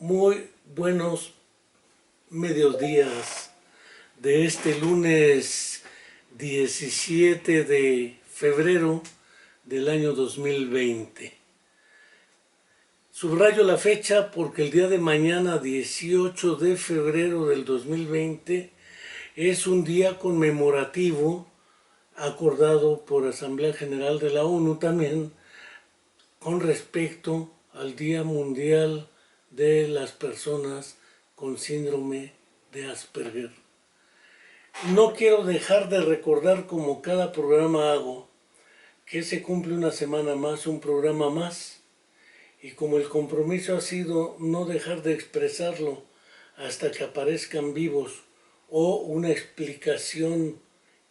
Muy buenos mediodías de este lunes 17 de febrero del año 2020. Subrayo la fecha porque el día de mañana, 18 de febrero del 2020, es un día conmemorativo acordado por Asamblea General de la ONU también con respecto al Día Mundial de las Personas con Síndrome de Asperger. No quiero dejar de recordar, como cada programa hago, que se cumple una semana más, un programa más, y como el compromiso ha sido no dejar de expresarlo hasta que aparezcan vivos o una explicación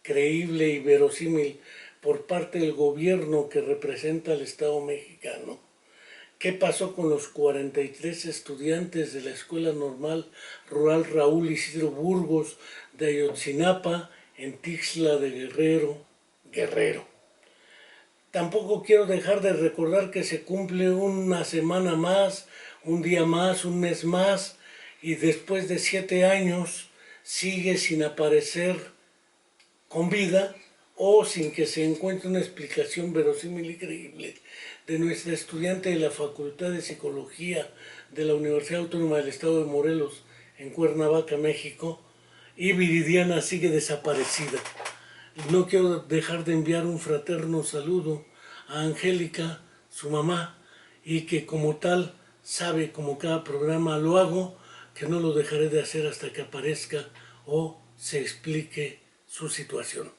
creíble y verosímil por parte del gobierno que representa al Estado mexicano. ¿Qué pasó con los 43 estudiantes de la Escuela Normal Rural Raúl Isidro Burgos de Ayotzinapa en Tixla de Guerrero? Tampoco quiero dejar de recordar que se cumple una semana más, un día más, un mes más, y después de 7 años sigue sin aparecer con vida o sin que se encuentre una explicación verosímil y creíble de nuestra estudiante de la Facultad de Psicología de la Universidad Autónoma del Estado de Morelos en Cuernavaca, México, y Viridiana sigue desaparecida. No quiero dejar de enviar un fraterno saludo a Angélica, su mamá, y que como tal sabe, como cada programa lo hago, que no lo dejaré de hacer hasta que aparezca o se explique su situación.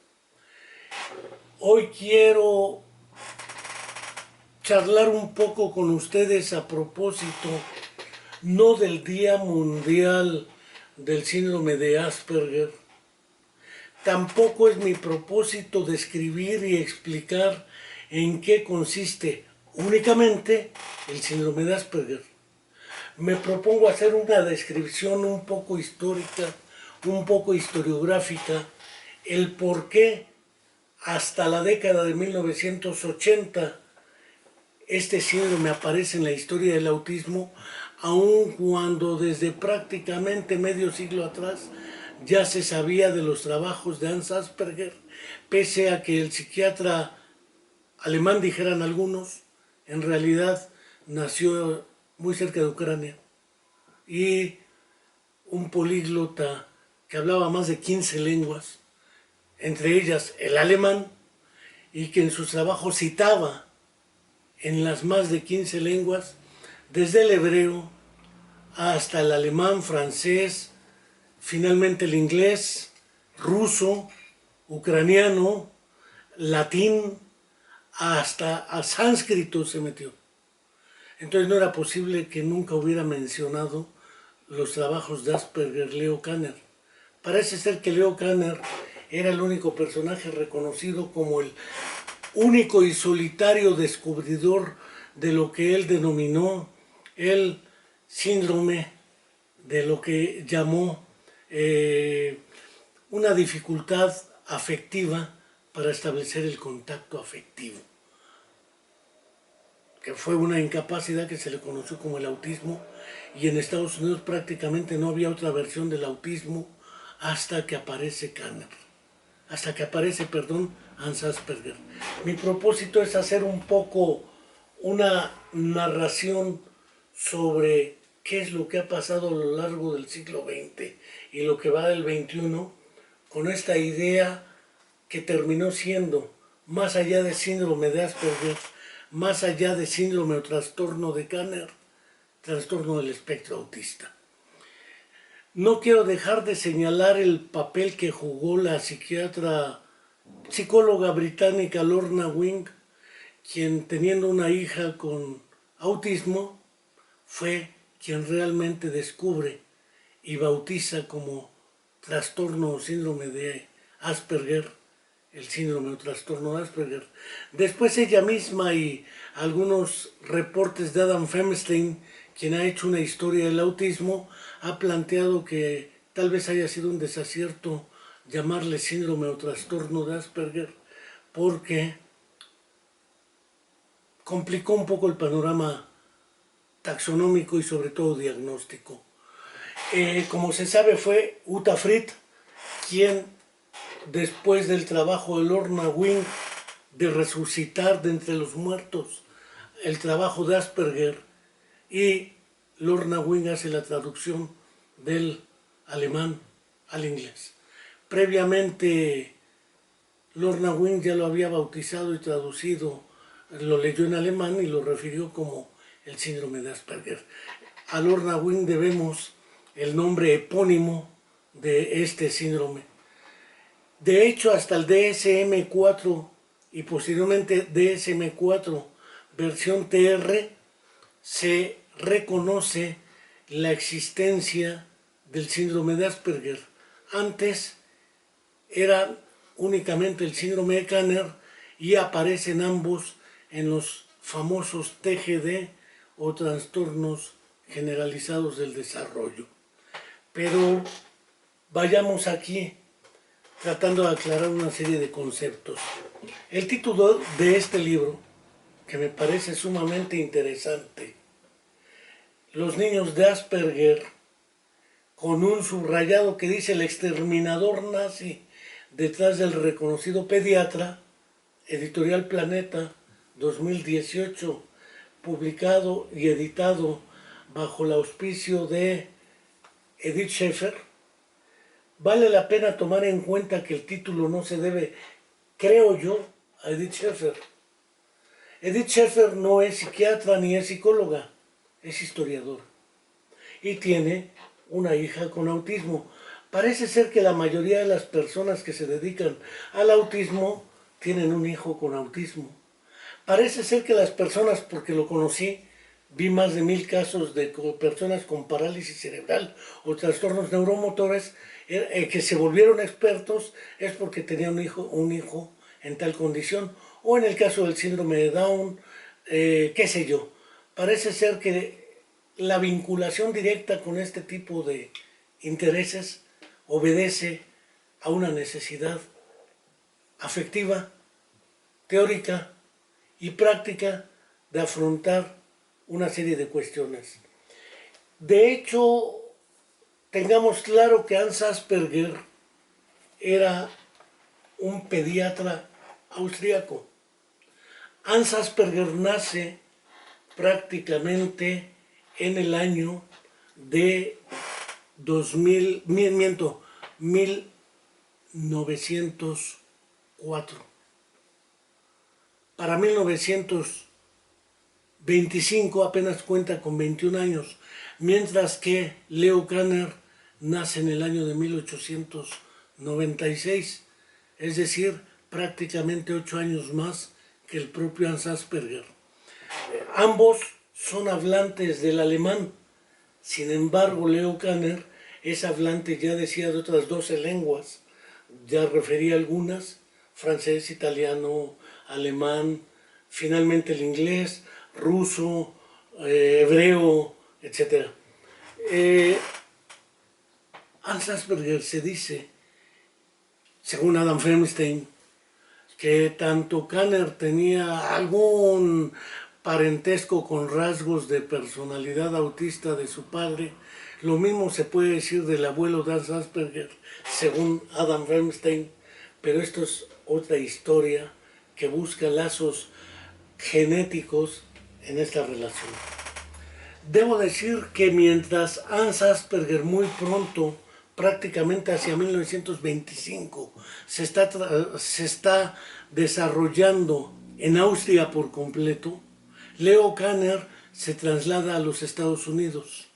Hoy quiero charlar un poco con ustedes a propósito, no del Día Mundial del Síndrome de Asperger. Tampoco es mi propósito describir y explicar en qué consiste únicamente el síndrome de Asperger. Me propongo hacer una descripción un poco histórica, un poco historiográfica, el por qué hasta la década de 1980 este síndrome aparece en la historia del autismo, aun cuando desde prácticamente medio siglo atrás ya se sabía de los trabajos de Hans Asperger, pese a que el psiquiatra alemán, dijeran algunos, en realidad nació muy cerca de Ucrania, y un políglota que hablaba más de 15 lenguas, entre ellas el alemán, y que en sus trabajos citaba en las más de 15 lenguas, desde el hebreo hasta el alemán, francés, finalmente el inglés, ruso, ucraniano, latín, hasta a sánscrito se metió. Entonces no era posible que nunca hubiera mencionado los trabajos de Asperger Leo Kanner. Parece ser que Leo Kanner era el único personaje reconocido como el único y solitario descubridor de lo que él denominó el síndrome, de lo que llamó una dificultad afectiva para establecer el contacto afectivo, que fue una incapacidad que se le conoció como el autismo, y en Estados Unidos prácticamente no había otra versión del autismo hasta que aparece Hans Asperger. Mi propósito es hacer un poco una narración sobre qué es lo que ha pasado a lo largo del siglo XX y lo que va del XXI, con esta idea que terminó siendo, más allá de síndrome de Asperger, más allá de síndrome o trastorno de Kanner, trastorno del espectro autista. No quiero dejar de señalar el papel que jugó la psicóloga británica Lorna Wing, quien, teniendo una hija con autismo, fue quien realmente descubre y bautiza como trastorno o síndrome de Asperger, el síndrome o trastorno de Asperger. Después ella misma y algunos reportes de Adam Feinstein, quien ha hecho una historia del autismo, ha planteado que tal vez haya sido un desacierto llamarle síndrome o trastorno de Asperger, porque complicó un poco el panorama taxonómico y sobre todo diagnóstico. Como se sabe, fue Uta Frith quien, después del trabajo de Lorna Wing de resucitar de entre los muertos el trabajo de Asperger, y Lorna Wing hace la traducción del alemán al inglés. Previamente Lorna Wing ya lo había bautizado y traducido, lo leyó en alemán y lo refirió como el síndrome de Asperger. A Lorna Wing debemos el nombre epónimo de este síndrome. De hecho, hasta el DSM-4 y posteriormente DSM-4 versión TR se reconoce la existencia del síndrome de Asperger. Antes era únicamente el síndrome de Kanner y aparecen ambos en los famosos TGD o trastornos generalizados del desarrollo. Pero vayamos aquí tratando de aclarar una serie de conceptos. El título de este libro, que me parece sumamente interesante, Los niños de Asperger, con un subrayado que dice el exterminador nazi detrás del reconocido pediatra, Editorial Planeta, 2018, publicado y editado bajo el auspicio de Edith Schaeffer. Vale la pena tomar en cuenta que el título no se debe, creo yo, a Edith Schaeffer. Edith Schaeffer no es psiquiatra ni es psicóloga, es historiadora y tiene una hija con autismo. Parece ser que la mayoría de las personas que se dedican al autismo tienen un hijo con autismo. Parece ser que las personas, porque lo conocí, vi más de 1000 casos de personas con parálisis cerebral o trastornos neuromotores que se volvieron expertos, es porque tenían un hijo en tal condición, o en el caso del síndrome de Down, qué sé yo. Parece ser que la vinculación directa con este tipo de intereses obedece a una necesidad afectiva, teórica y práctica de afrontar una serie de cuestiones. De hecho, tengamos claro que Hans Asperger era un pediatra austríaco. Hans Asperger nace prácticamente en el año de 1904. Para 1925 apenas cuenta con 21 años, mientras que Leo Kanner nace en el año de 1896, es decir, prácticamente 8 años más que el propio Hans Asperger. Ambos son hablantes del alemán, sin embargo Leo Kanner es hablante, ya decía, de otras 12 lenguas, ya refería algunas, francés, italiano, alemán, finalmente el inglés, ruso, hebreo, etc. Hans Asperger se dice, según Adam Feinstein, que tanto Kanner tenía algún parentesco con rasgos de personalidad autista de su padre. Lo mismo se puede decir del abuelo de Hans Asperger, según Adam Feinstein, pero esto es otra historia que busca lazos genéticos en esta relación. Debo decir que mientras Hans Asperger muy pronto, prácticamente hacia 1925, se está desarrollando en Austria por completo, Leo Kanner se traslada a los Estados Unidos.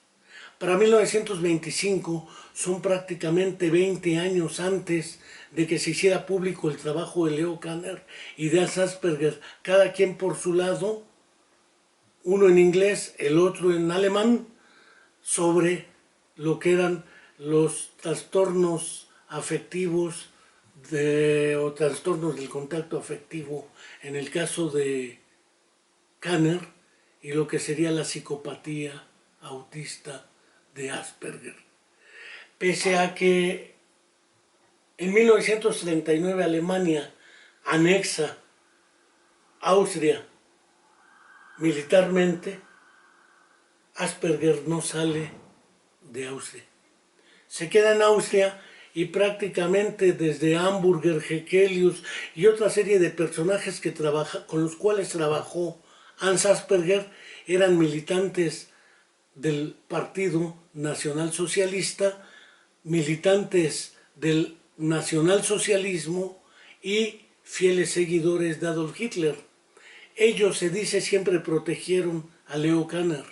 Para 1925 son prácticamente 20 años antes de que se hiciera público el trabajo de Leo Kanner y de Hans Asperger, cada quien por su lado, uno en inglés, el otro en alemán, sobre lo que eran los trastornos afectivos o trastornos del contacto afectivo en el caso de Kanner y lo que sería la psicopatía autista de Asperger. Pese a que en 1939 Alemania anexa Austria militarmente, Asperger no sale de Austria. Se queda en Austria y prácticamente desde Hamburger, Hekelius y otra serie de personajes con los cuales trabajó Hans Asperger eran militantes del Partido Nacional Socialista, militantes del nacionalsocialismo y fieles seguidores de Adolf Hitler. Ellos, se dice, siempre protegieron a Leo Kanner.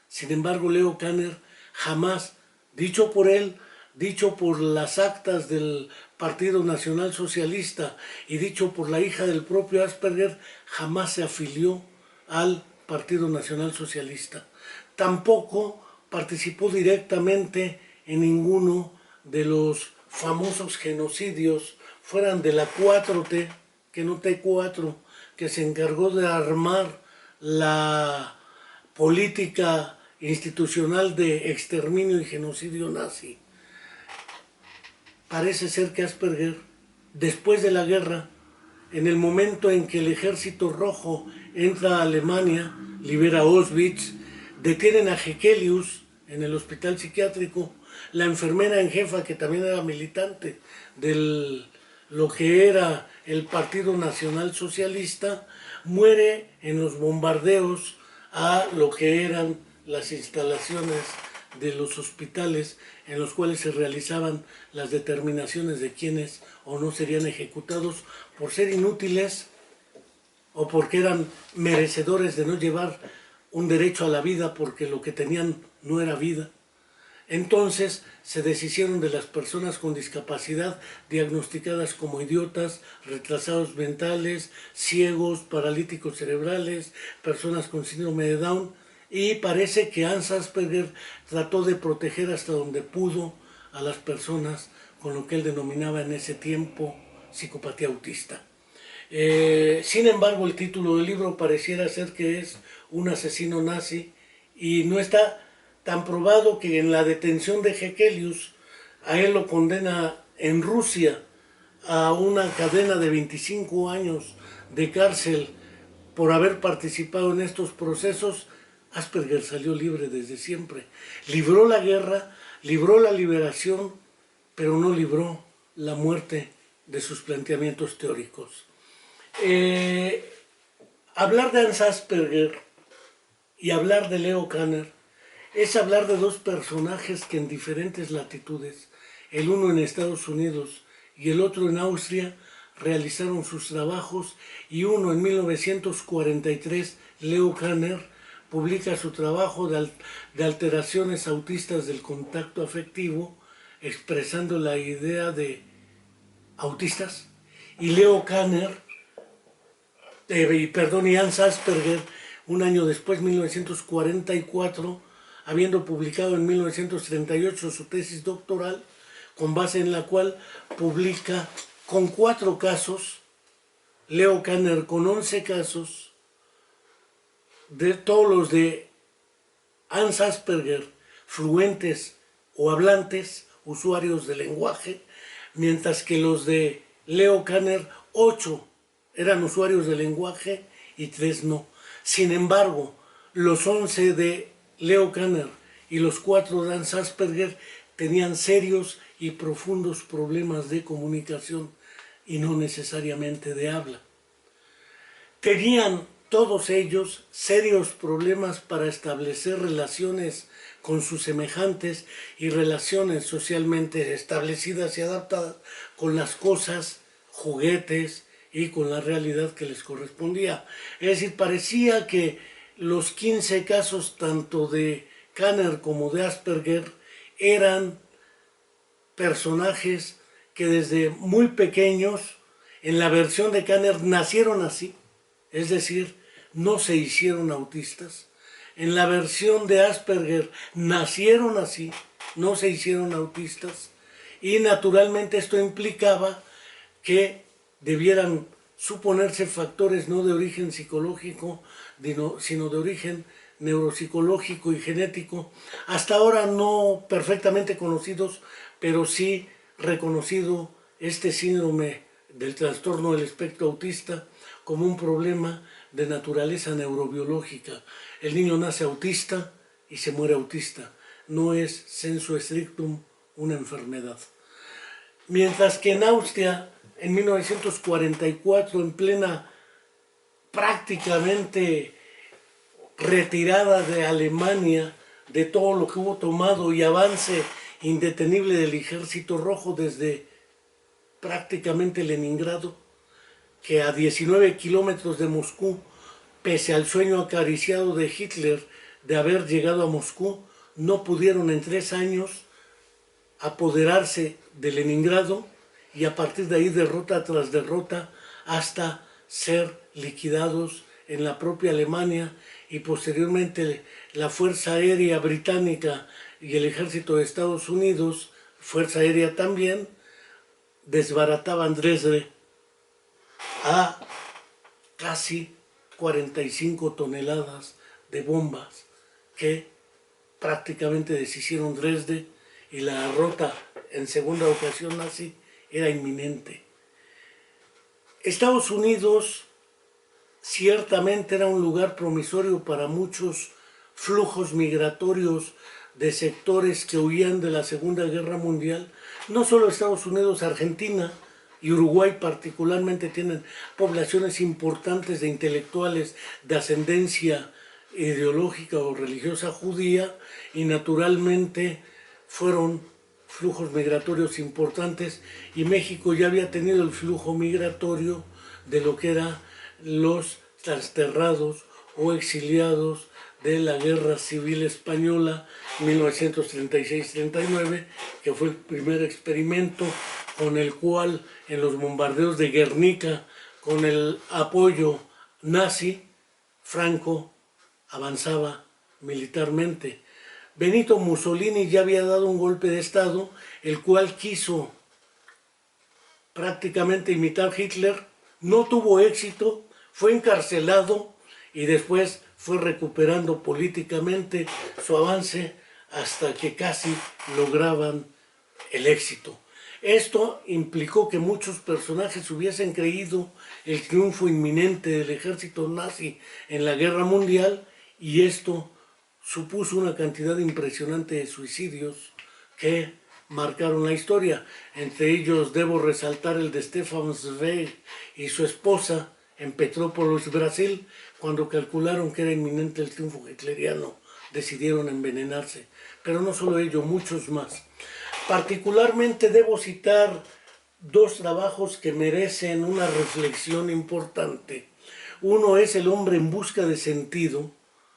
Sin embargo, Leo Kanner jamás, dicho por él, dicho por las actas del Partido Nacional Socialista y dicho por la hija del propio Asperger, jamás se afilió al Partido Nacional Socialista. Tampoco participó directamente en ninguno de los famosos genocidios, fueran de la 4T, que no T4, que se encargó de armar la política institucional de exterminio y genocidio nazi. Parece ser que Asperger, después de la guerra, en el momento en que el Ejército Rojo entra a Alemania, libera Auschwitz, detienen a Hekelius en el hospital psiquiátrico, la enfermera en jefa, que también era militante de lo que era el Partido Nacional Socialista, muere en los bombardeos a lo que eran las instalaciones de los hospitales en los cuales se realizaban las determinaciones de quiénes o no serían ejecutados por ser inútiles o porque eran merecedores de no llevar un derecho a la vida porque lo que tenían no era vida. Entonces se deshicieron de las personas con discapacidad diagnosticadas como idiotas, retrasados mentales, ciegos, paralíticos cerebrales, personas con síndrome de Down, y parece que Hans Asperger trató de proteger hasta donde pudo a las personas con lo que él denominaba en ese tiempo psicopatía autista. Sin embargo, el título del libro pareciera ser que es un asesino nazi y no está tan probado que en la detención de Hekelius a él lo condena en Rusia a una cadena de 25 años de cárcel por haber participado en estos procesos. Asperger salió libre desde siempre. Libró la guerra, libró la liberación, pero no libró la muerte de sus planteamientos teóricos. Hablar de Hans Asperger y hablar de Leo Kanner es hablar de dos personajes que en diferentes latitudes, el uno en Estados Unidos y el otro en Austria, realizaron sus trabajos, y uno en 1943, Leo Kanner, publica su trabajo de alteraciones autistas del contacto afectivo, expresando la idea de autistas, y Leo Kanner, y Hans Asperger, un año después, 1944, habiendo publicado en 1938 su tesis doctoral, con base en la cual publica con 4 casos, Leo Kanner con 11 casos, de todos los de Hans Asperger, fluentes o hablantes, usuarios de lenguaje, mientras que los de Leo Kanner, 8 eran usuarios de lenguaje y 3 no. Sin embargo, los 11 de Leo Kanner y los 4 de Hans Asperger tenían serios y profundos problemas de comunicación y no necesariamente de habla. Tenían todos ellos serios problemas para establecer relaciones con sus semejantes y relaciones socialmente establecidas y adaptadas con las cosas, juguetes y con la realidad que les correspondía. Es decir, parecía que los 15 casos tanto de Kanner como de Asperger eran personajes que desde muy pequeños, en la versión de Kanner, nacieron así, es decir, no se hicieron autistas. En la versión de Asperger nacieron así, no se hicieron autistas, y naturalmente esto implicaba que debieran suponerse factores no de origen psicológico, sino de origen neuropsicológico y genético, hasta ahora no perfectamente conocidos, pero sí reconocido este síndrome del trastorno del espectro autista como un problema de naturaleza neurobiológica. El niño nace autista y se muere autista. No es sensu strictum una enfermedad. Mientras que en Austria, en 1944, en plena prácticamente retirada de Alemania, de todo lo que hubo tomado y avance indetenible del Ejército Rojo desde prácticamente Leningrado, que a 19 kilómetros de Moscú, pese al sueño acariciado de Hitler de haber llegado a Moscú, no pudieron en 3 años apoderarse de Leningrado y a partir de ahí derrota tras derrota hasta ser liquidados en la propia Alemania, y posteriormente la Fuerza Aérea Británica y el Ejército de Estados Unidos, Fuerza Aérea también, desbarataban Dresde a casi 45 toneladas de bombas que prácticamente deshicieron Dresde, y la derrota en segunda ocasión nazi era inminente. Estados Unidos ciertamente era un lugar promisorio para muchos flujos migratorios de sectores que huían de la Segunda Guerra Mundial. No solo Estados Unidos, Argentina y Uruguay particularmente tienen poblaciones importantes de intelectuales de ascendencia ideológica o religiosa judía, y naturalmente fueron flujos migratorios importantes, y México ya había tenido el flujo migratorio de lo que eran los desterrados o exiliados de la Guerra Civil Española 1936-39, que fue el primer experimento con el cual en los bombardeos de Guernica, con el apoyo nazi, Franco avanzaba militarmente. Benito Mussolini ya había dado un golpe de Estado, el cual quiso prácticamente imitar Hitler, no tuvo éxito, fue encarcelado y después fue recuperando políticamente su avance hasta que casi lograban el éxito. Esto implicó que muchos personajes hubiesen creído el triunfo inminente del ejército nazi en la guerra mundial, y esto supuso una cantidad impresionante de suicidios que marcaron la historia. Entre ellos debo resaltar el de Stefan Zweig y su esposa en Petrópolis, Brasil, cuando calcularon que era inminente el triunfo hitleriano, decidieron envenenarse. Pero no solo ello, muchos más. Particularmente debo citar 2 trabajos que merecen una reflexión importante. Uno es El hombre en busca de sentido,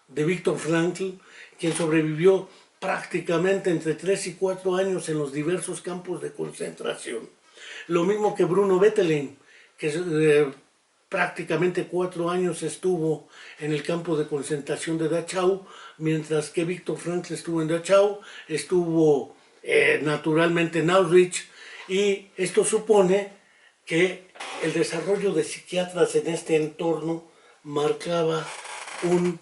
de Viktor Frankl, quien sobrevivió prácticamente entre 3 y 4 años en los diversos campos de concentración. Lo mismo que Bruno Bettelheim, que prácticamente 4 años estuvo en el campo de concentración de Dachau, mientras que Viktor Frankl estuvo en Dachau, estuvo naturalmente en Auschwitz, y esto supone que el desarrollo de psiquiatras en este entorno marcaba un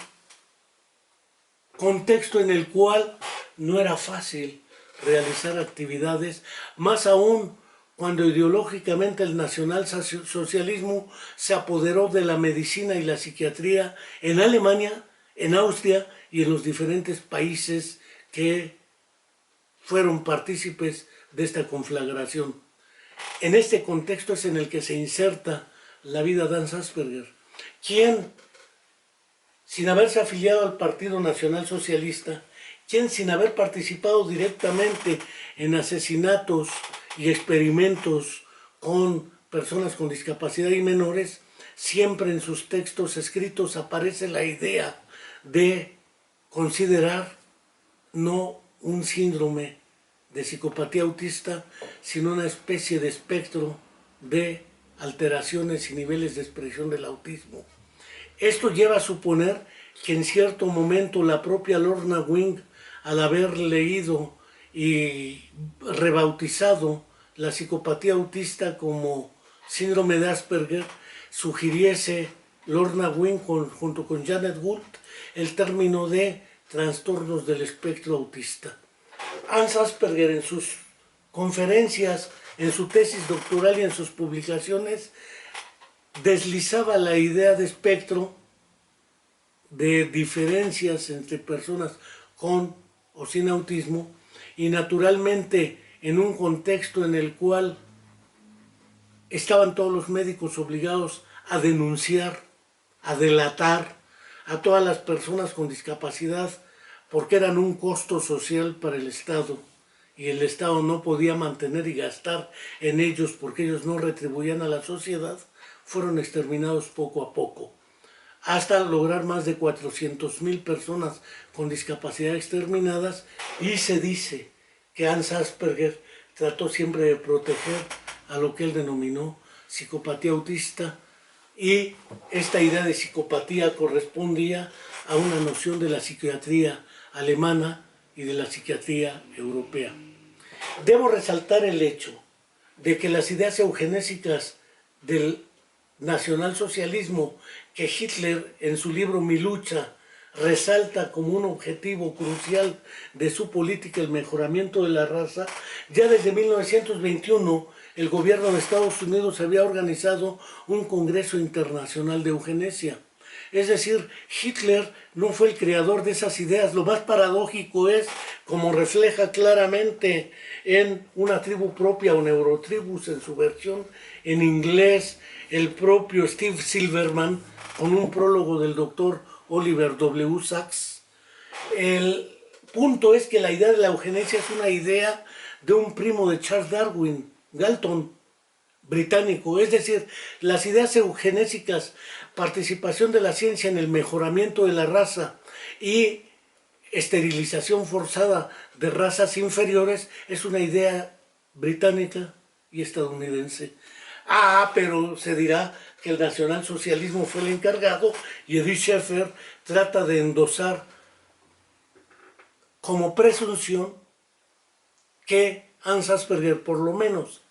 contexto en el cual no era fácil realizar actividades, más aún cuando ideológicamente el nacionalsocialismo se apoderó de la medicina y la psiquiatría en Alemania, en Austria y en los diferentes países que fueron partícipes de esta conflagración. En este contexto es en el que se inserta la vida de Hans Asperger, quien, sin haberse afiliado al Partido Nacional Socialista, quien sin haber participado directamente en asesinatos y experimentos con personas con discapacidad y menores, siempre en sus textos escritos aparece la idea de considerar no un síndrome de psicopatía autista, sino una especie de espectro de alteraciones y niveles de expresión del autismo. Esto lleva a suponer que en cierto momento la propia Lorna Wing, al haber leído y rebautizado la psicopatía autista como síndrome de Asperger, sugiriese Lorna Wing junto con Janet Gould el término de trastornos del espectro autista. Hans Asperger, en sus conferencias, en su tesis doctoral y en sus publicaciones, deslizaba la idea de espectro, de diferencias entre personas con o sin autismo, y naturalmente en un contexto en el cual estaban todos los médicos obligados a denunciar, a delatar a todas las personas con discapacidad porque eran un costo social para el Estado y el Estado no podía mantener y gastar en ellos porque ellos no retribuían a la sociedad, fueron exterminados poco a poco, hasta lograr más de 400,000 personas con discapacidad exterminadas. Y se dice que Hans Asperger trató siempre de proteger a lo que él denominó psicopatía autista, y esta idea de psicopatía correspondía a una noción de la psiquiatría alemana y de la psiquiatría europea. Debo resaltar el hecho de que las ideas eugenésicas del nacionalsocialismo que Hitler en su libro Mi lucha resalta como un objetivo crucial de su política el mejoramiento de la raza, ya desde 1921 el gobierno de Estados Unidos había organizado un Congreso Internacional de Eugenesia. Es decir, Hitler no fue el creador de esas ideas. Lo más paradójico es, como refleja claramente en Una tribu propia o Neurotribus en su versión en inglés, el propio Steve Silverman, con un prólogo del doctor Oliver W. Sacks. El punto es que la idea de la eugenesia es una idea de un primo de Charles Darwin, Galton, británico. Es decir, las ideas eugenésicas, participación de la ciencia en el mejoramiento de la raza y esterilización forzada de razas inferiores, es una idea británica y estadounidense. Pero se dirá que el nacionalsocialismo fue el encargado, y Edith Schaeffer trata de endosar como presunción que Hans Asperger, por lo menos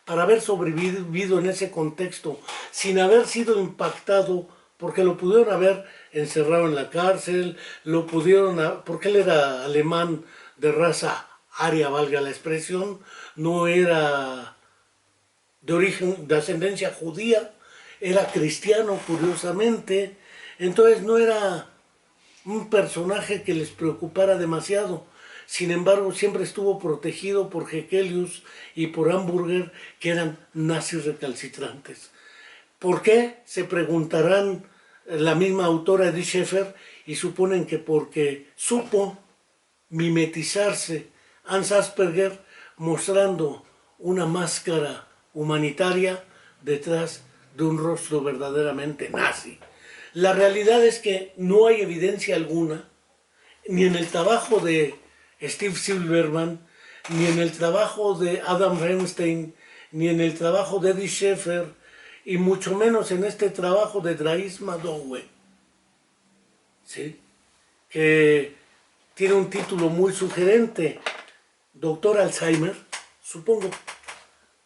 para haber sobrevivido en ese contexto, sin haber sido impactado, porque lo pudieron haber encerrado en la cárcel, porque él era alemán de raza aria, valga la expresión, no era de origen, de ascendencia judía, era cristiano curiosamente, entonces no era un personaje que les preocupara demasiado. Sin embargo, siempre estuvo protegido por Hekelius y por Hamburger, que eran nazis recalcitrantes. ¿Por qué? Se preguntarán la misma autora Edith Schaeffer, y suponen que porque supo mimetizarse Hans Asperger mostrando una máscara humanitaria detrás de un rostro verdaderamente nazi. La realidad es que no hay evidencia alguna, ni en el trabajo de Steve Silverman, ni en el trabajo de Adam Bernstein, ni en el trabajo de Edith Schaeffer, y mucho menos en este trabajo de Drais Madowe, ¿sí?, que tiene un título muy sugerente, Doctor Alzheimer, supongo,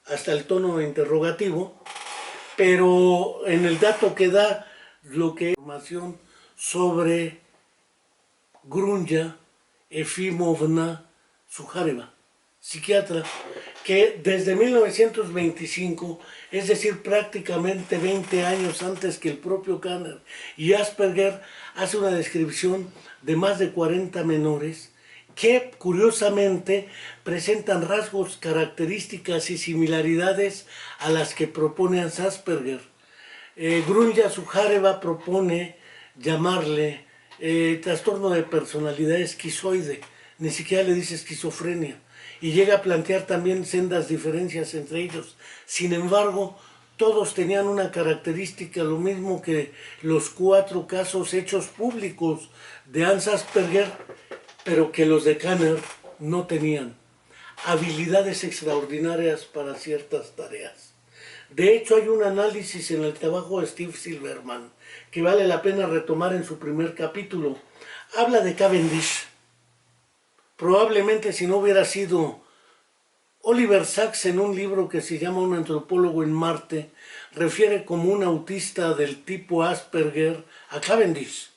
hasta el tono interrogativo, pero en el dato que da lo que es información sobre Grunja Efimovna Sujareva, psiquiatra, que desde 1925, es decir, prácticamente 20 años antes que el propio Kanner y Asperger, hace una descripción de más de 40 menores que curiosamente presentan rasgos, características y similaridades a las que propone Asperger. Grunja Sujareva propone llamarle trastorno de personalidad esquizoide, ni siquiera le dice esquizofrenia, y llega a plantear también sendas diferencias entre ellos. Sin embargo, todos tenían una característica, lo mismo que los 4 casos hechos públicos de Hans Asperger, pero que los de Kanner no tenían: habilidades extraordinarias para ciertas tareas. De hecho, hay un análisis en el trabajo de Steve Silverman que vale la pena retomar en su primer capítulo. Habla de Cavendish. Probablemente si no hubiera sido Oliver Sacks, en un libro que se llama Un antropólogo en Marte, refiere como un autista del tipo Asperger a Cavendish.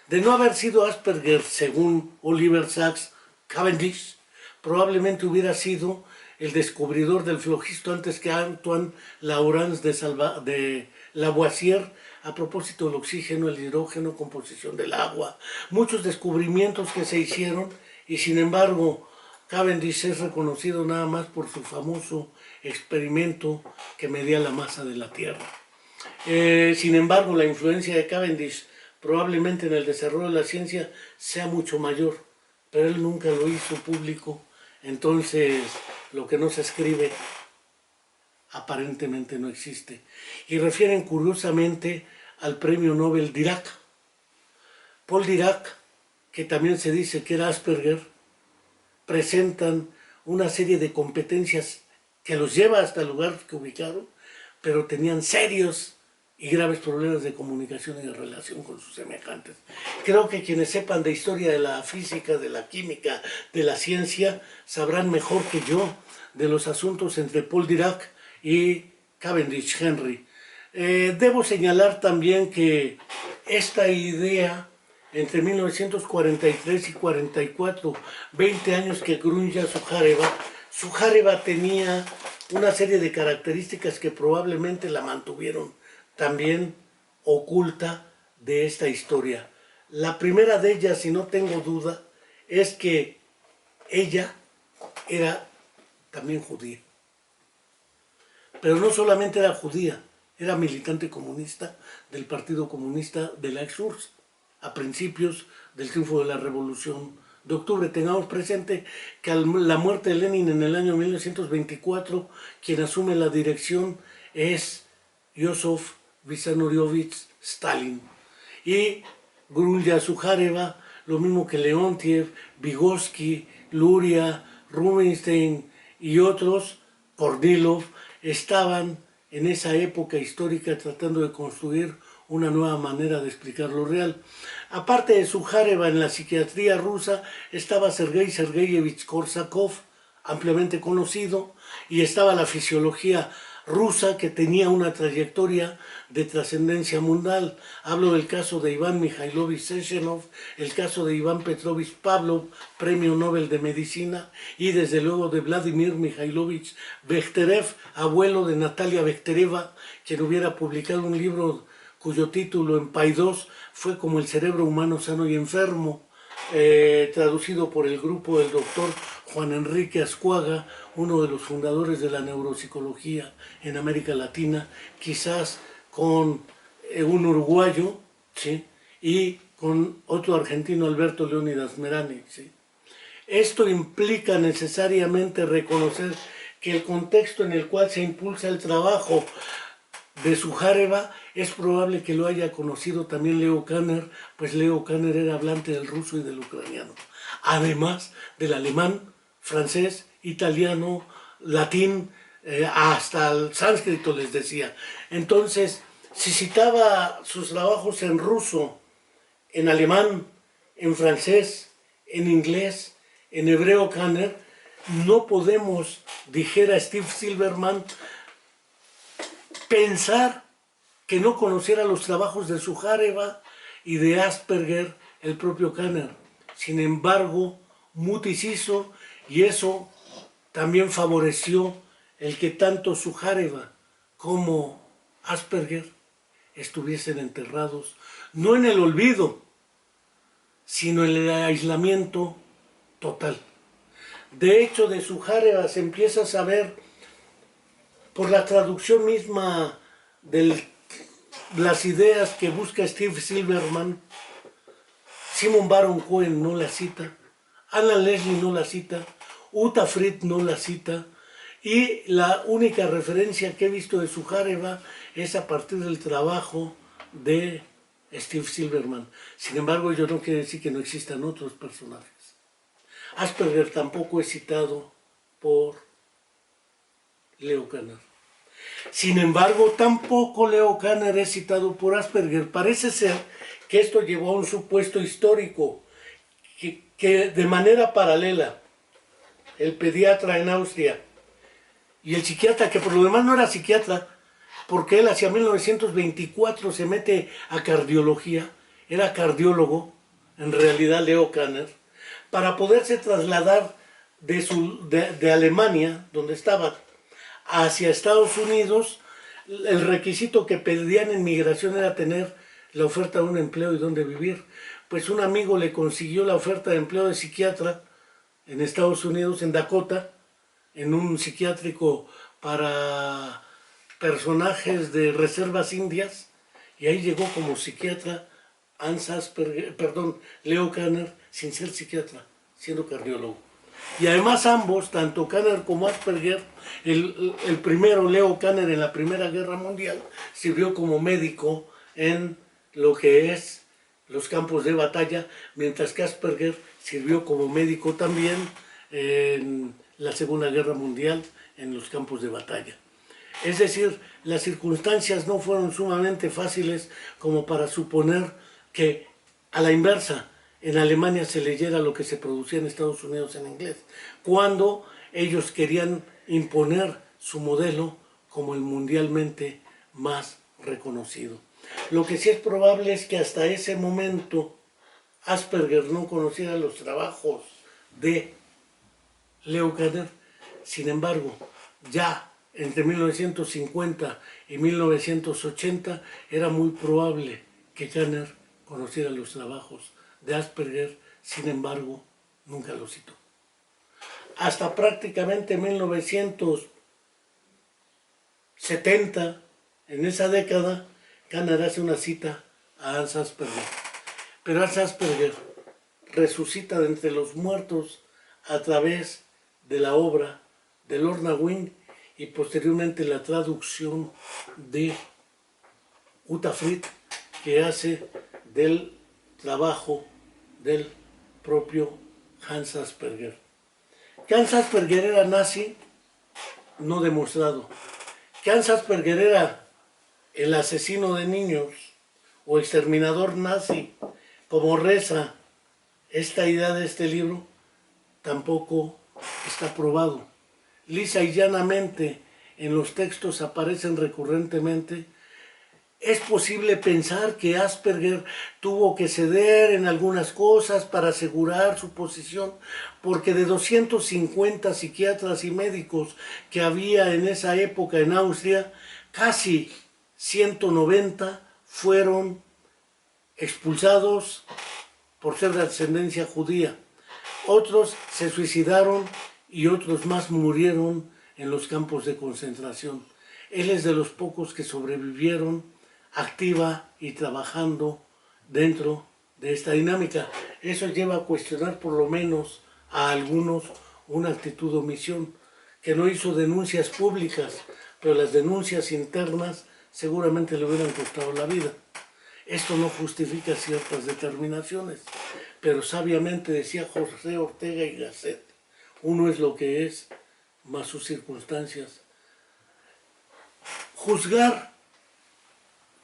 De no haber sido Asperger, según Oliver Sacks, Cavendish probablemente hubiera sido el descubridor del flogisto antes que Antoine Laurens de Lavoisier, a propósito del oxígeno, el hidrógeno, composición del agua, muchos descubrimientos que se hicieron, y sin embargo Cavendish es reconocido nada más por su famoso experimento que medía la masa de la Tierra. Sin embargo, la influencia de Cavendish probablemente en el desarrollo de la ciencia sea mucho mayor, pero él nunca lo hizo público, entonces lo que no se escribe aparentemente no existe. Y refieren curiosamente al premio Nobel Dirac. Paul Dirac, que también se dice que era Asperger, presentan una serie de competencias que los lleva hasta el lugar que ubicaron, pero tenían serios y graves problemas de comunicación y de relación con sus semejantes. Creo que quienes sepan de historia de la física, de la química, de la ciencia, sabrán mejor que yo de los asuntos entre Paul Dirac y Cavendish Henry. Debo señalar también que esta idea, entre 1943 y 44, 20 años que gruña Sujareva tenía una serie de características que probablemente la mantuvieron también oculta de esta historia. La primera de ellas, si no tengo duda, es que ella era también judía. Pero no solamente era judía, era militante comunista del Partido Comunista de la ex-URSS, a principios del triunfo de la Revolución de Octubre. Tengamos presente que a la muerte de Lenin en el año 1924, quien asume la dirección es Joseph Vissarionovich Stalin. Y Grunya Sujareva, lo mismo que Leontiev, Vygotsky, Luria, Rubinstein y otros, Kornilov, estaban en esa época histórica tratando de construir una nueva manera de explicar lo real. Aparte de Sujareva, en la psiquiatría rusa estaba Sergei Sergeyevich Korsakov, ampliamente conocido, y estaba la fisiología rusa, que tenía una trayectoria de trascendencia mundial. Hablo del caso de Iván Mikhailovich Sechenov, el caso de Iván Petrovich Pavlov, premio Nobel de Medicina, y desde luego de Vladimir Mikhailovich Bechterev, abuelo de Natalia Bechtereва, quien hubiera publicado un libro cuyo título en Paidós fue como el cerebro humano sano y enfermo, traducido por el grupo del doctor Juan Enrique Ascuaga, uno de los fundadores de la neuropsicología en América Latina, quizás con un uruguayo, ¿sí?, y con otro argentino, Alberto Leónidas Merani, ¿sí? Esto implica necesariamente reconocer que el contexto en el cual se impulsa el trabajo de Sujareva es probable que lo haya conocido también Leo Kanner, pues Leo Kanner era hablante del ruso y del ucraniano, además del alemán, francés, italiano, latín, hasta el sánscrito les decía. Entonces, si citaba sus trabajos en ruso, en alemán, en francés, en inglés, en hebreo Kanner, no podemos, dijera Steve Silverman, pensar que no conociera los trabajos de Sujareva y de Asperger el propio Kanner. Sin embargo, mutis hizo, y eso también favoreció el que tanto Sujareva como Asperger estuviesen enterrados, no en el olvido, sino en el aislamiento total. De hecho, de Sujareva se empieza a saber por la traducción misma de las ideas que busca Steve Silverman. Simon Baron Cohen no la cita, Alan Leslie no la cita, Uta Frith no la cita, y la única referencia que he visto de Sujareva es a partir del trabajo de Steve Silverman. Sin embargo, ello no quiere decir que no existan otros personajes. Asperger tampoco es citado por Leo Kanner. Sin embargo, tampoco Leo Kanner es citado por Asperger. Parece ser que esto llevó a un supuesto histórico que de manera paralela el pediatra en Austria y el psiquiatra, que por lo demás no era psiquiatra, porque él hacia 1924 se mete a cardiología, era cardiólogo, en realidad Leo Kanner, para poderse trasladar de Alemania, donde estaban, hacia Estados Unidos, el requisito que pedían en migración era tener la oferta de un empleo y dónde vivir. Pues un amigo le consiguió la oferta de empleo de psiquiatra en Estados Unidos, en Dakota, en un psiquiátrico para personajes de reservas indias, y ahí llegó como psiquiatra Leo Kanner, sin ser psiquiatra, siendo cardiólogo. Y además ambos, tanto Kanner como Asperger, el primero, Leo Kanner, en la Primera Guerra Mundial, sirvió como médico en lo que es los campos de batalla, mientras que Asperger sirvió como médico también en la Segunda Guerra Mundial en los campos de batalla. Es decir, las circunstancias no fueron sumamente fáciles como para suponer que, a la inversa, en Alemania se leyera lo que se producía en Estados Unidos en inglés, cuando ellos querían imponer su modelo como el mundialmente más reconocido. Lo que sí es probable es que hasta ese momento Asperger no conociera los trabajos de Leo Kanner. Sin embargo, ya entre 1950 y 1980 era muy probable que Kanner conociera los trabajos de Asperger. Sin embargo, nunca lo citó. Hasta prácticamente 1970, en esa década, Kanner hace una cita a Hans Asperger. Pero Hans Asperger resucita de entre los muertos a través de la obra de Lorna Wing y posteriormente la traducción de Uta Frith, que hace del trabajo del propio Hans Asperger. Que Hans Asperger era nazi, no demostrado. Que Hans Asperger era el asesino de niños o exterminador nazi, como reza esta idea de este libro, tampoco está probado. Lisa y llanamente en los textos aparecen recurrentemente. Es posible pensar que Asperger tuvo que ceder en algunas cosas para asegurar su posición, porque de 250 psiquiatras y médicos que había en esa época en Austria, casi 190 fueron expulsados por ser de ascendencia judía. Otros se suicidaron y otros más murieron en los campos de concentración. Él es de los pocos que sobrevivieron activa y trabajando dentro de esta dinámica. Eso lleva a cuestionar por lo menos a algunos una actitud de omisión, que no hizo denuncias públicas, pero las denuncias internas seguramente le hubieran costado la vida. Esto no justifica ciertas determinaciones, pero sabiamente decía José Ortega y Gasset, uno es lo que es, más sus circunstancias. Juzgar,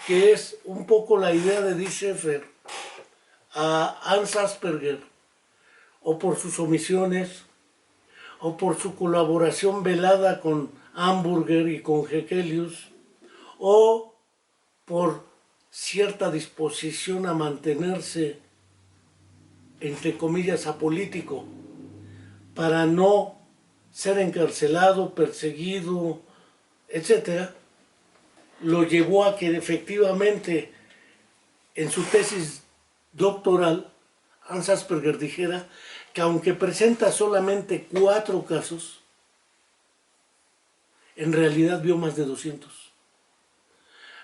que es un poco la idea de Die Scheffer, a Hans Asperger, o por sus omisiones, o por su colaboración velada con Hamburger y con Hekelius, o por cierta disposición a mantenerse, entre comillas, apolítico, para no ser encarcelado, perseguido, etc., lo llevó a que efectivamente en su tesis doctoral Hans Asperger dijera que aunque presenta solamente 4 casos, en realidad vio más de 200.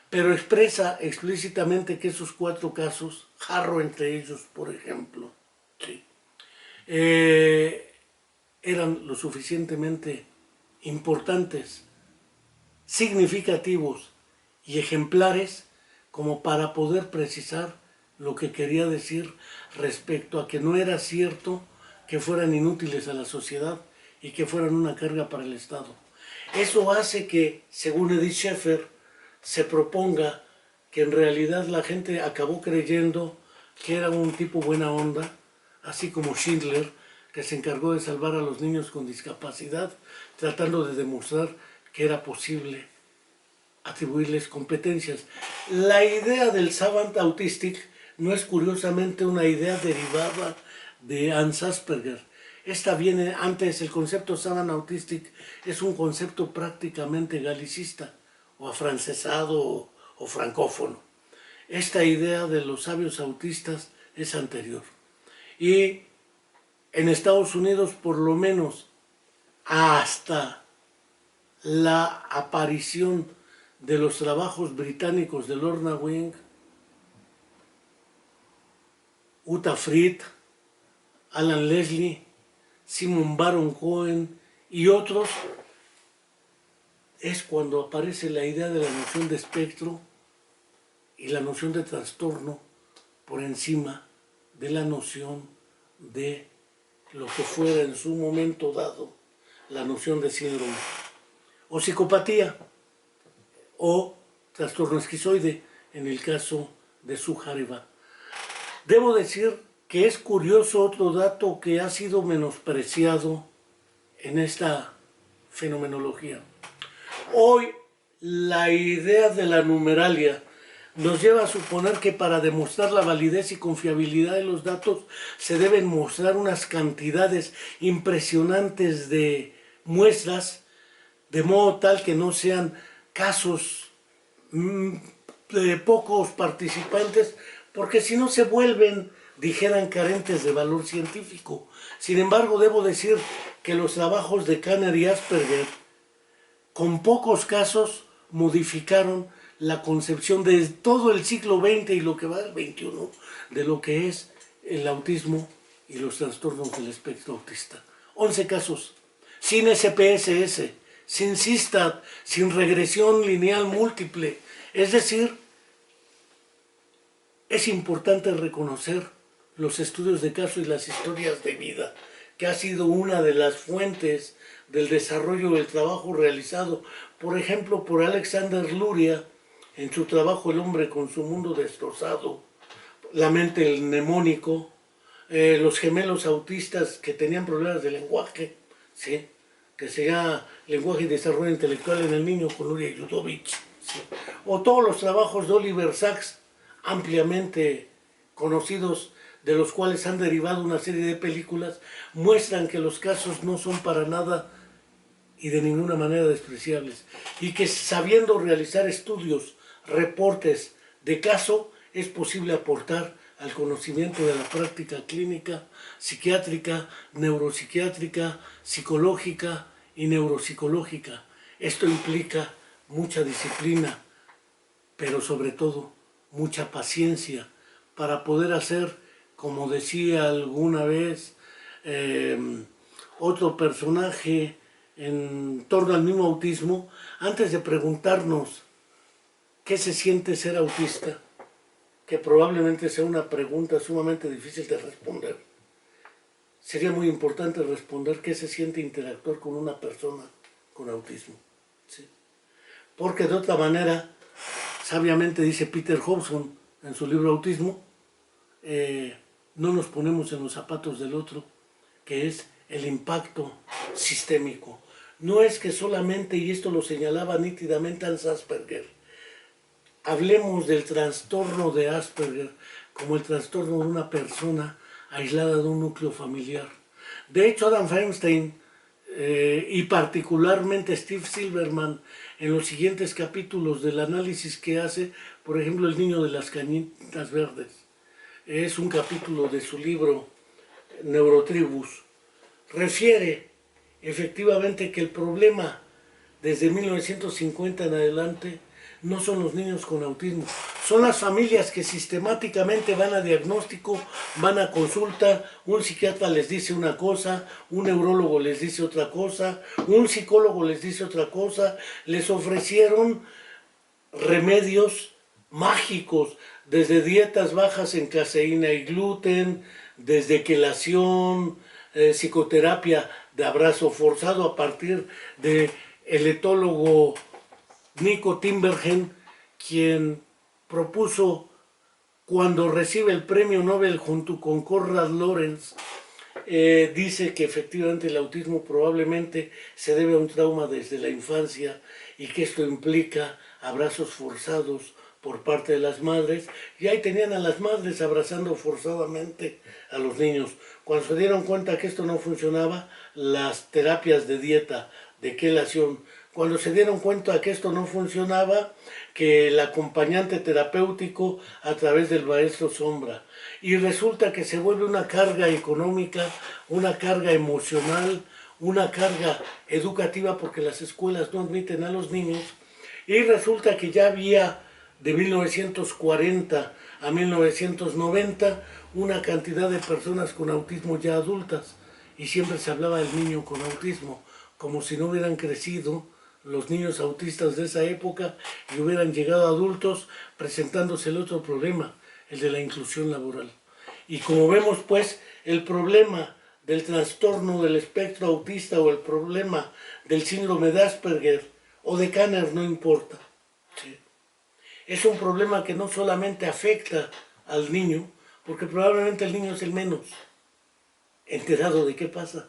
Pero expresa explícitamente que esos 4 casos, Harrow entre ellos, por ejemplo, sí, eran lo suficientemente importantes, significativos y ejemplares como para poder precisar lo que quería decir respecto a que no era cierto que fueran inútiles a la sociedad y que fueran una carga para el Estado. Eso hace que, según Edith Schaeffer, se proponga que en realidad la gente acabó creyendo que era un tipo buena onda, así como Schindler, que se encargó de salvar a los niños con discapacidad, tratando de demostrar que era posible atribuirles competencias. La idea del Savant Autistic no es curiosamente una idea derivada de Hans Asperger. Esta viene antes, el concepto Savant Autistic es un concepto prácticamente galicista, o afrancesado o francófono. Esta idea de los sabios autistas es anterior. Y en Estados Unidos, por lo menos hasta la aparición de los trabajos británicos de Lorna Wing, Uta Frith, Alan Leslie, Simon Baron Cohen y otros, es cuando aparece la idea de la noción de espectro y la noción de trastorno por encima de la noción de lo que fuera en su momento dado la noción de síndrome o psicopatía o trastorno esquizoide en el caso de Sujareva. Debo decir que es curioso otro dato que ha sido menospreciado en esta fenomenología. Hoy la idea de la numeralia nos lleva a suponer que para demostrar la validez y confiabilidad de los datos se deben mostrar unas cantidades impresionantes de muestras, de modo tal que no sean casos de pocos participantes, porque si no se vuelven, dijeran, carentes de valor científico. Sin embargo, debo decir que los trabajos de Kanner y Asperger, con pocos casos, modificaron la concepción de todo el siglo XX y lo que va del XXI, de lo que es el autismo y los trastornos del espectro autista. 11 casos, sin SPSS, sin SISTAT, sin regresión lineal múltiple. Es decir, es importante reconocer los estudios de caso y las historias de vida, que ha sido una de las fuentes del desarrollo del trabajo realizado, por ejemplo, por Alexander Luria, en su trabajo El hombre con su mundo destrozado, la mente el mnemónico, los gemelos autistas que tenían problemas de lenguaje, ¿sí?, que se llama Lenguaje y Desarrollo Intelectual en el Niño con Luria Yudovich, ¿sí?, o todos los trabajos de Oliver Sacks, ampliamente conocidos, de los cuales han derivado una serie de películas, muestran que los casos no son para nada y de ninguna manera despreciables, y que sabiendo realizar estudios, reportes de caso, es posible aportar al conocimiento de la práctica clínica, psiquiátrica, neuropsiquiátrica, psicológica y neuropsicológica. Esto implica mucha disciplina, pero sobre todo mucha paciencia para poder hacer, como decía alguna vez otro personaje en torno al mismo autismo, antes de preguntarnos qué se siente ser autista, que probablemente sea una pregunta sumamente difícil de responder, sería muy importante responder qué se siente interactuar con una persona con autismo, ¿sí? Porque de otra manera, sabiamente dice Peter Hobson en su libro Autismo, no nos ponemos en los zapatos del otro, que es el impacto sistémico. No es que solamente, y esto lo señalaba nítidamente Hans Asperger, hablemos del trastorno de Asperger como el trastorno de una persona aislada de un núcleo familiar. De hecho, Adam Feinstein y particularmente Steve Silverman, en los siguientes capítulos del análisis que hace, por ejemplo, El niño de las cañitas verdes, es un capítulo de su libro Neurotribus, refiere efectivamente que el problema desde 1950 en adelante no son los niños con autismo, son las familias que sistemáticamente van a diagnóstico, van a consulta, un psiquiatra les dice una cosa, un neurólogo les dice otra cosa, un psicólogo les dice otra cosa, les ofrecieron remedios mágicos, desde dietas bajas en caseína y gluten, desde quelación, psicoterapia de abrazo forzado a partir del etólogo Nico Tinbergen, quien propuso, cuando recibe el premio Nobel junto con Konrad Lorenz, dice que efectivamente el autismo probablemente se debe a un trauma desde la infancia y que esto implica abrazos forzados por parte de las madres, y ahí tenían a las madres abrazando forzadamente a los niños. Cuando se dieron cuenta que esto no funcionaba, las terapias de dieta, de quelación, cuando se dieron cuenta que esto no funcionaba, que el acompañante terapéutico a través del maestro sombra, y resulta que se vuelve una carga económica, una carga emocional, una carga educativa, porque las escuelas no admiten a los niños, y resulta que ya había de 1940 a 1990 una cantidad de personas con autismo ya adultas, y siempre se hablaba del niño con autismo, como si no hubieran crecido los niños autistas de esa época y hubieran llegado adultos presentándose el otro problema, el de la inclusión laboral. Y como vemos, pues, el problema del trastorno del espectro autista o el problema del síndrome de Asperger o de Kanner, no importa. ¿Sí? Es un problema que no solamente afecta al niño, porque probablemente el niño es el menos enterado de qué pasa.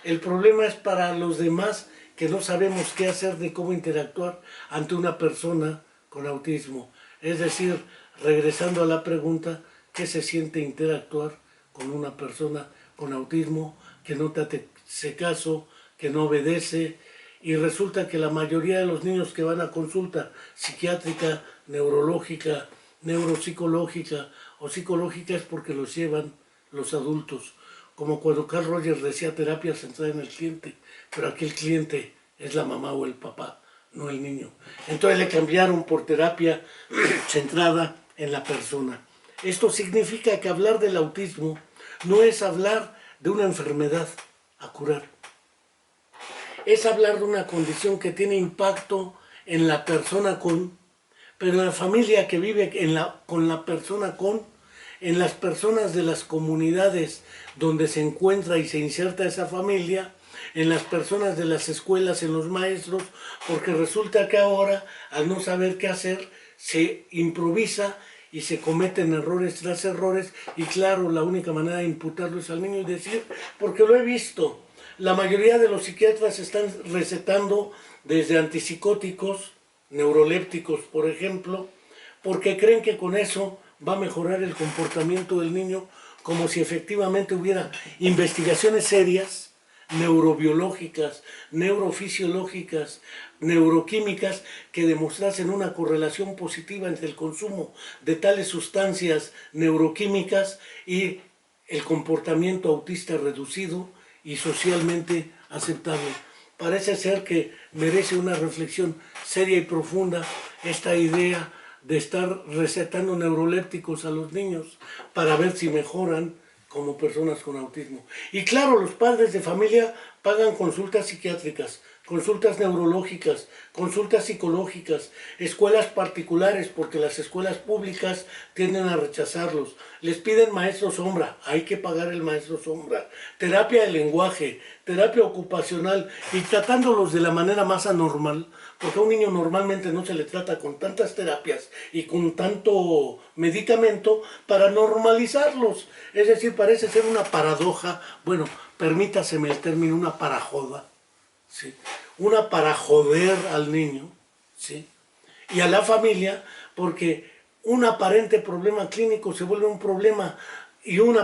El problema es para los demás que no sabemos qué hacer de cómo interactuar ante una persona con autismo. Es decir, regresando a la pregunta, ¿qué se siente interactuar con una persona con autismo que no te hace caso, que no obedece? Y resulta que la mayoría de los niños que van a consulta psiquiátrica, neurológica, neuropsicológica o psicológica es porque los llevan los adultos. Como cuando Carl Rogers decía terapia centrada en el cliente, pero aquí el cliente es la mamá o el papá, no el niño. Entonces le cambiaron por terapia centrada en la persona. Esto significa que hablar del autismo no es hablar de una enfermedad a curar. Es hablar de una condición que tiene impacto en la persona con, pero en la familia que vive con la persona con, en las personas de las comunidades donde se encuentra y se inserta esa familia, en las personas de las escuelas, en los maestros, porque resulta que ahora, al no saber qué hacer, se improvisa y se cometen errores tras errores, y claro, la única manera de imputarlo es al niño y decir, porque lo he visto, la mayoría de los psiquiatras están recetando desde antipsicóticos, neurolépticos, por ejemplo, porque creen que con eso va a mejorar el comportamiento del niño, como si efectivamente hubiera investigaciones serias, neurobiológicas, neurofisiológicas, neuroquímicas, que demostrasen una correlación positiva entre el consumo de tales sustancias neuroquímicas y el comportamiento autista reducido y socialmente aceptable. Parece ser que merece una reflexión seria y profunda esta idea de estar recetando neurolépticos a los niños para ver si mejoran como personas con autismo. Y claro, los padres de familia pagan consultas psiquiátricas, consultas neurológicas, consultas psicológicas, escuelas particulares, porque las escuelas públicas tienden a rechazarlos. Les piden maestro sombra, hay que pagar el maestro sombra. Terapia de lenguaje, terapia ocupacional, y tratándolos de la manera más anormal, porque a un niño normalmente no se le trata con tantas terapias y con tanto medicamento para normalizarlos. Es decir, parece ser una paradoja, bueno, permítaseme el término, una parajoda, ¿sí? Una para joder al niño, ¿sí? Y a la familia, porque un aparente problema clínico se vuelve un problema, y un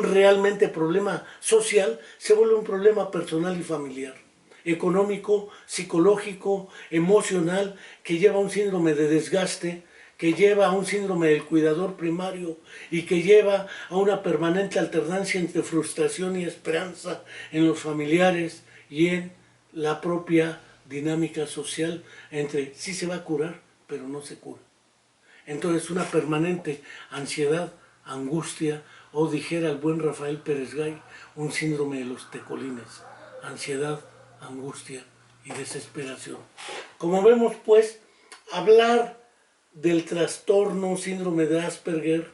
realmente problema social se vuelve un problema personal y familiar, económico, psicológico, emocional, que lleva a un síndrome de desgaste, que lleva a un síndrome del cuidador primario y que lleva a una permanente alternancia entre frustración y esperanza en los familiares y en la propia dinámica social entre sí se va a curar, pero no se cura. Entonces una permanente ansiedad, angustia, o dijera el buen Rafael Pérez Gay, un síndrome de los tecolines, ansiedad, angustia y desesperación. Como vemos, pues, hablar del trastorno síndrome de Asperger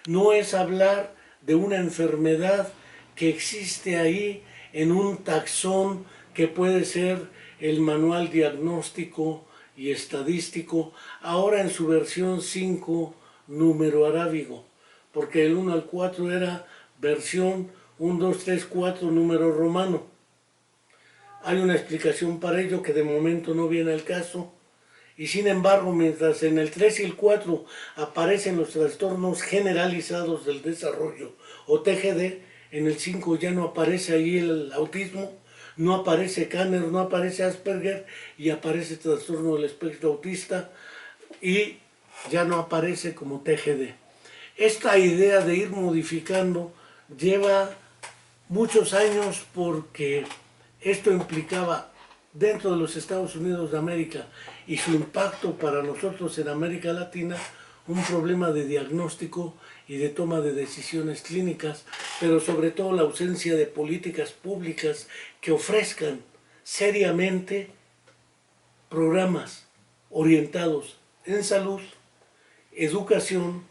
no es hablar de una enfermedad que existe ahí en un taxón que puede ser el manual diagnóstico y estadístico, ahora en su versión 5, número arábigo, porque el 1 al 4 era versión 1, 2, 3, 4, número romano. Hay una explicación para ello que de momento no viene al caso, Y sin embargo, mientras en el 3 y el 4 aparecen los trastornos generalizados del desarrollo o TGD, en el 5 ya no aparece ahí el autismo, no aparece Kanner, no aparece Asperger y aparece trastorno del espectro autista y ya no aparece como TGD. Esta idea de ir modificando lleva muchos años porque esto implicaba dentro de los Estados Unidos de América y su impacto para nosotros en América Latina, un problema de diagnóstico y de toma de decisiones clínicas, pero sobre todo la ausencia de políticas públicas que ofrezcan seriamente programas orientados en salud, educación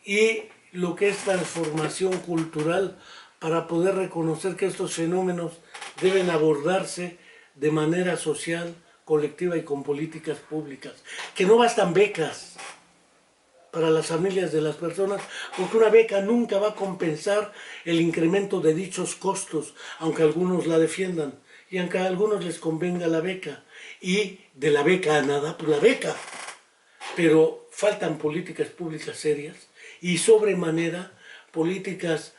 y lo que es transformación cultural para poder reconocer que estos fenómenos deben abordarse de manera social, colectiva y con políticas públicas. Que no bastan becas para las familias de las personas, porque una beca nunca va a compensar el incremento de dichos costos, aunque algunos la defiendan y aunque a algunos les convenga la beca. Y de la beca a nada, pues la beca. Pero faltan políticas públicas serias y sobremanera políticas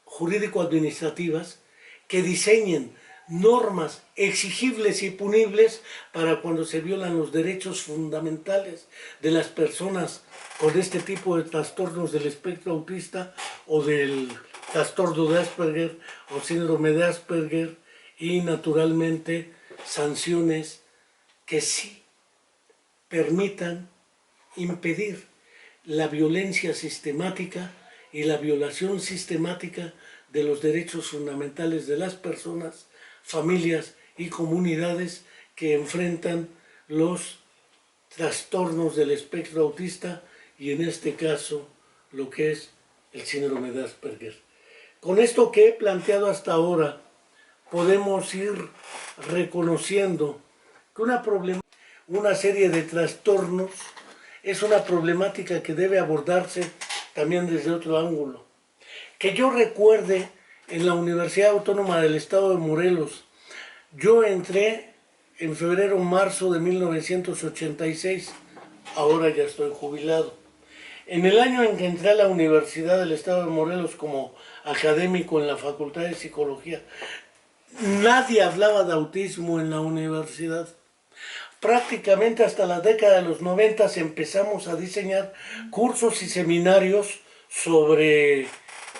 jurídico-administrativas que diseñen normas exigibles y punibles para cuando se violan los derechos fundamentales de las personas con este tipo de trastornos del espectro autista o del trastorno de Asperger o síndrome de Asperger, y naturalmente sanciones que sí permitan impedir la violencia sistemática y la violación sistemática de los derechos fundamentales de las personas, familias y comunidades que enfrentan los trastornos del espectro autista y en este caso lo que es el síndrome de Asperger. Con esto que he planteado hasta ahora podemos ir reconociendo que una serie de trastornos es una problemática que debe abordarse también desde otro ángulo. Que yo recuerde, en la Universidad Autónoma del Estado de Morelos, yo entré en febrero o marzo de 1986, ahora ya estoy jubilado. En el año en que entré a la Universidad del Estado de Morelos como académico en la Facultad de Psicología, nadie hablaba de autismo en la universidad. Prácticamente hasta la década de los 90 empezamos a diseñar cursos y seminarios sobre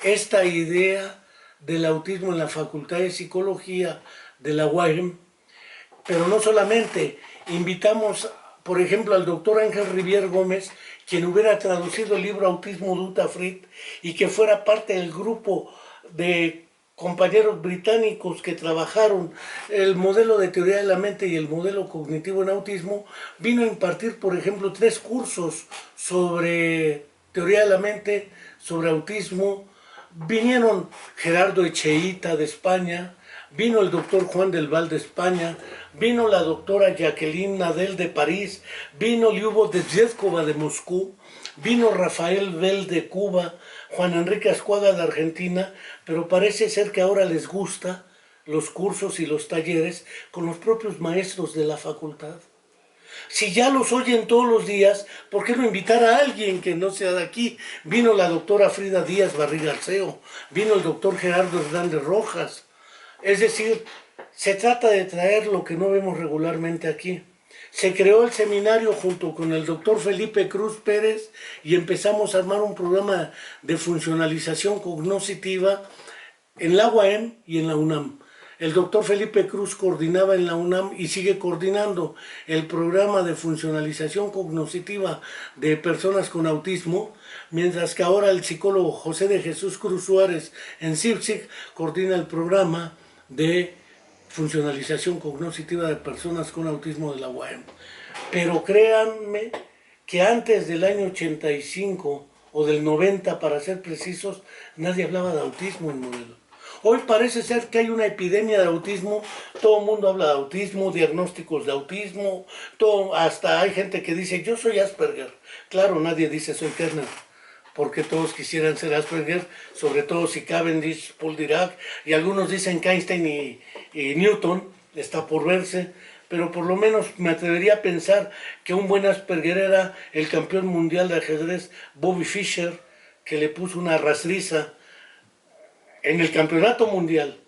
esta idea del autismo en la Facultad de Psicología de la UAM, pero no solamente, invitamos, por ejemplo, al doctor Ángel Rivier Gómez, quien hubiera traducido el libro Autismo de Uta Frith y que fuera parte del grupo de compañeros británicos que trabajaron el modelo de teoría de la mente y el modelo cognitivo en autismo. Vino a impartir, por ejemplo, 3 cursos sobre teoría de la mente, sobre autismo. Vinieron Gerardo Echeíta de España, vino el doctor Juan del Val de España, vino la doctora Jacqueline Nadel de París, vino Lyubov Dezhevkova de Moscú, vino Rafael Bell de Cuba, Juan Enrique Ascuaga de Argentina, pero parece ser que ahora les gusta los cursos y los talleres con los propios maestros de la facultad. Si ya los oyen todos los días, ¿por qué no invitar a alguien que no sea de aquí? Vino la doctora Frida Díaz Barrigarceo, vino el doctor Gerardo Hernández Rojas. Es decir, se trata de traer lo que no vemos regularmente aquí. Se creó el seminario junto con el doctor Felipe Cruz Pérez y empezamos a armar un programa de funcionalización cognoscitiva en la UAM y en la UNAM. El doctor Felipe Cruz coordinaba en la UNAM y sigue coordinando el programa de funcionalización cognoscitiva de personas con autismo, mientras que ahora el psicólogo José de Jesús Cruz Suárez en CIPSIC coordina el programa de funcionalización cognoscitiva de personas con autismo de la UAM. Pero créanme que antes del año 85 o del 90, para ser precisos, nadie hablaba de autismo en Morelos. Hoy parece ser que hay una epidemia de autismo, todo el mundo habla de autismo, diagnósticos de autismo, hasta hay gente que dice, yo soy Asperger. Claro, nadie dice soy Kerner, porque todos quisieran ser Asperger, sobre todo si Cavendish, Paul Dirac, y algunos dicen que Einstein y Newton, está por verse, pero por lo menos me atrevería a pensar que un buen Asperger era el campeón mundial de ajedrez Bobby Fischer, que le puso una rastriza en el campeonato mundial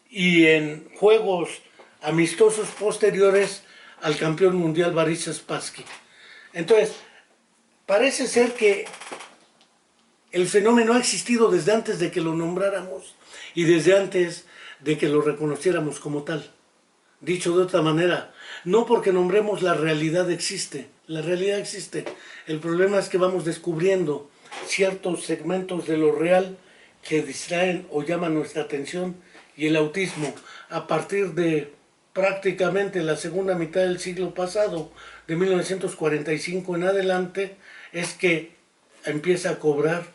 y en juegos amistosos posteriores al campeón mundial Boris Spassky. Entonces, parece ser que el fenómeno ha existido desde antes de que lo nombráramos y desde antes de que lo reconociéramos como tal. Dicho de otra manera, no porque nombremos la realidad existe, la realidad existe. El problema es que vamos descubriendo ciertos segmentos de lo real que distraen o llaman nuestra atención, y el autismo, a partir de prácticamente la segunda mitad del siglo pasado, de 1945 en adelante, es que empieza a cobrar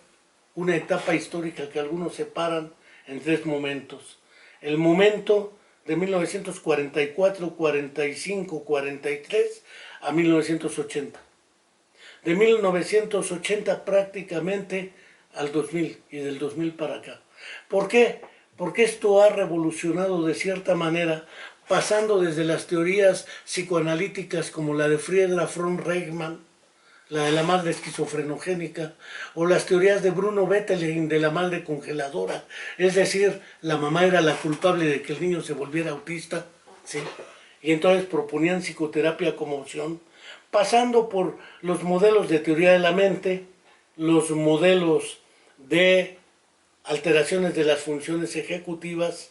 una etapa histórica que algunos separan en tres momentos. El momento de 1944, 45, 43 a 1980. De 1980 prácticamente al 2000 y del 2000 para acá. ¿Por qué? Porque esto ha revolucionado de cierta manera, pasando desde las teorías psicoanalíticas como la de Friedrich von Reichmann, la de la madre esquizofrenogénica, o las teorías de Bruno Bettelheim de la madre congeladora, es decir, la mamá era la culpable de que el niño se volviera autista, ¿sí? Y entonces proponían psicoterapia como opción, pasando por los modelos de teoría de la mente, los modelos de alteraciones de las funciones ejecutivas,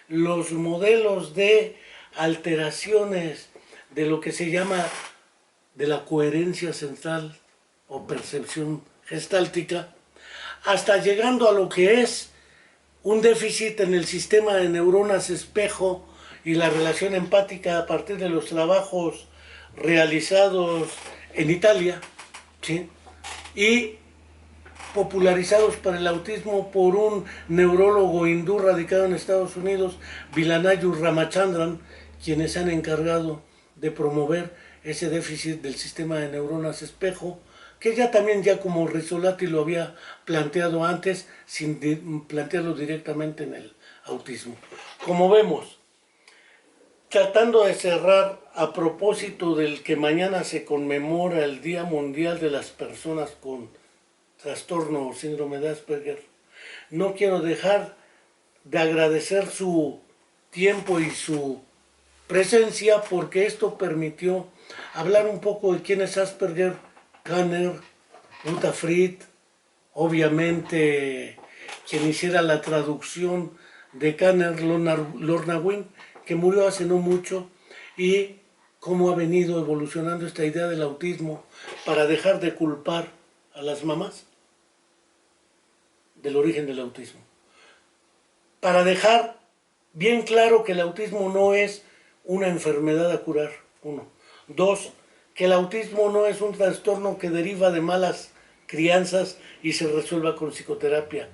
los modelos de alteraciones de lo que se llama de la coherencia central o percepción gestáltica, hasta llegando a lo que es un déficit en el sistema de neuronas espejo y la relación empática a partir de los trabajos realizados en Italia, ¿sí? Y popularizados para el autismo por un neurólogo hindú radicado en Estados Unidos, Vilanayu Ramachandran, quienes se han encargado de promover ese déficit del sistema de neuronas espejo, que ya también como Rizzolatti lo había planteado antes, sin plantearlo directamente en el autismo. Como vemos, tratando de cerrar a propósito del que mañana se conmemora el Día Mundial de las Personas con Trastorno o Síndrome de Asperger, no quiero dejar de agradecer su tiempo y su presencia, porque esto permitió hablar un poco de quién es Asperger, Kanner, Uta Frith, obviamente quien hiciera la traducción de Kanner, Lorna Wynne, que murió hace no mucho, y cómo ha venido evolucionando esta idea del autismo para dejar de culpar a las mamás del origen del autismo. Para dejar bien claro que el autismo no es una enfermedad a curar, uno. Dos, que el autismo no es un trastorno que deriva de malas crianzas y se resuelva con psicoterapia.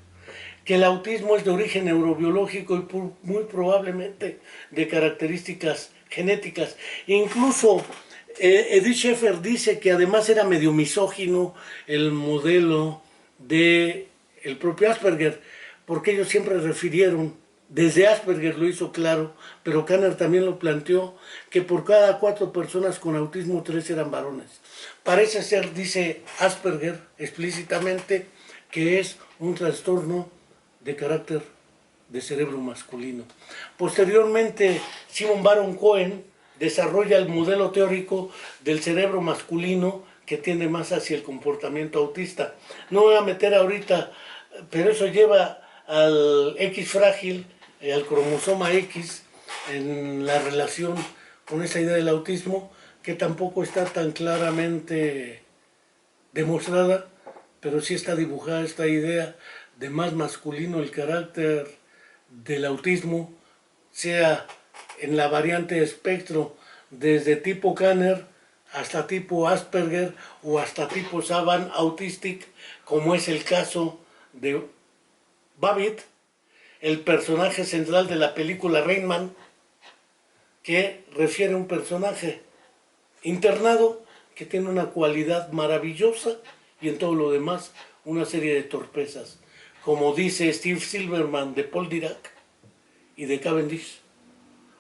Que el autismo es de origen neurobiológico y muy probablemente de características genéticas. Incluso Edith Schaeffer dice que además era medio misógino el modelo de el propio Asperger, porque ellos siempre refirieron, desde Asperger lo hizo claro, pero Kanner también lo planteó, que por cada 4 personas con autismo, 3 eran varones. Parece ser, dice Asperger explícitamente, que es un trastorno de carácter de cerebro masculino. Posteriormente, Simon Baron Cohen desarrolla el modelo teórico del cerebro masculino que tiende más hacia el comportamiento autista. No voy a meter ahorita, pero eso lleva al X frágil, al cromosoma X, en la relación con esa idea del autismo, que tampoco está tan claramente demostrada, pero sí está dibujada esta idea de más masculino el carácter del autismo, sea en la variante espectro desde tipo Kanner hasta tipo Asperger o hasta tipo Savant Autistic, como es el caso de Babbitt, el personaje central de la película Rain Man, que refiere a un personaje internado que tiene una cualidad maravillosa y en todo lo demás una serie de torpezas, como dice Steve Silverman de Paul Dirac y de Cavendish,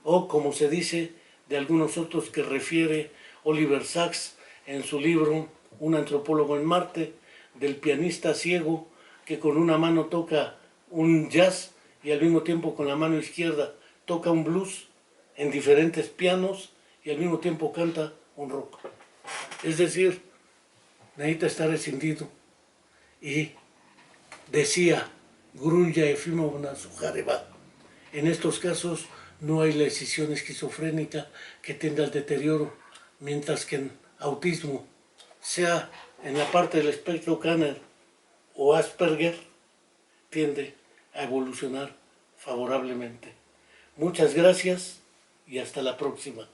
o como se dice de algunos otros que refiere Oliver Sacks en su libro Un antropólogo en Marte, del pianista ciego que con una mano toca un jazz y al mismo tiempo con la mano izquierda toca un blues en diferentes pianos y al mismo tiempo canta un rock. Es decir, necesita estar escindido. Y decía Grunya Efimovna Sujareva, en estos casos no hay la escisión esquizofrénica que tienda al deterioro, mientras que en autismo, sea en la parte del espectro Kanner o Asperger, tiende a evolucionar favorablemente. Muchas gracias y hasta la próxima.